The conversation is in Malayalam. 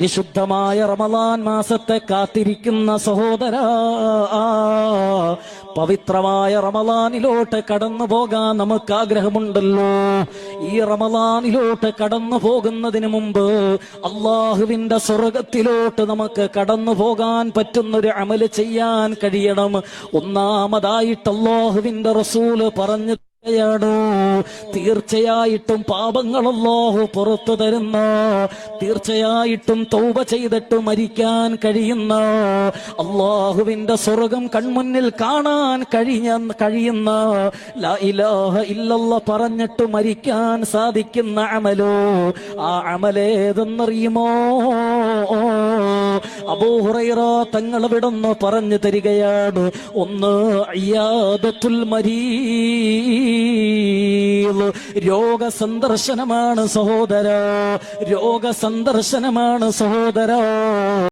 വിശുദ്ധമായ റമളാൻ മാസത്തെ കാത്തിരിക്കുന്ന സഹോദര, പവിത്രമായ റമളാനിലോട്ട് കടന്നു പോകാൻ നമുക്ക് ആഗ്രഹമുണ്ടല്ലോ. ഈ റമളാനിലോട്ട് കടന്നു പോകുന്നതിന് മുമ്പ് അള്ളാഹുവിന്റെ സ്വർഗത്തിലോട്ട് നമുക്ക് കടന്നു പോകാൻ പറ്റുന്നൊരു അമല് ചെയ്യാൻ കഴിയണം. ഒന്നാമതായിട്ട് അള്ളാഹുവിന്റെ റസൂല് പറഞ്ഞു തീർച്ചയായിട്ടും പാപങ്ങൾ അല്ലാഹു പുറത്തു തരുന്ന, തീർച്ചയായിട്ടും തൗബ ചെയ്തിട്ട് മരിക്കാൻ കഴിയുന്ന, അല്ലാഹുവിന്റെ സ്വർഗം കൺമുന്നിൽ കാണാൻ കഴിയുന്ന, ലാ ഇലാഹ ഇല്ലല്ലാഹ് പറഞ്ഞിട്ട് മരിക്കാൻ സാധിക്കുന്ന അമലോ, ആ അമലേതെന്നറിയുമോ? അബൂ ഹുറൈറ തങ്ങൾ ഇവിടുന്ന് പറഞ്ഞു തരികയാണ്. ഒന്ന്, ഇയാദത്തുൽ മരീദ്, രോഗസന്ദർശനമാണ് സഹോദര, രോഗസന്ദർശനമാണ് സഹോദര.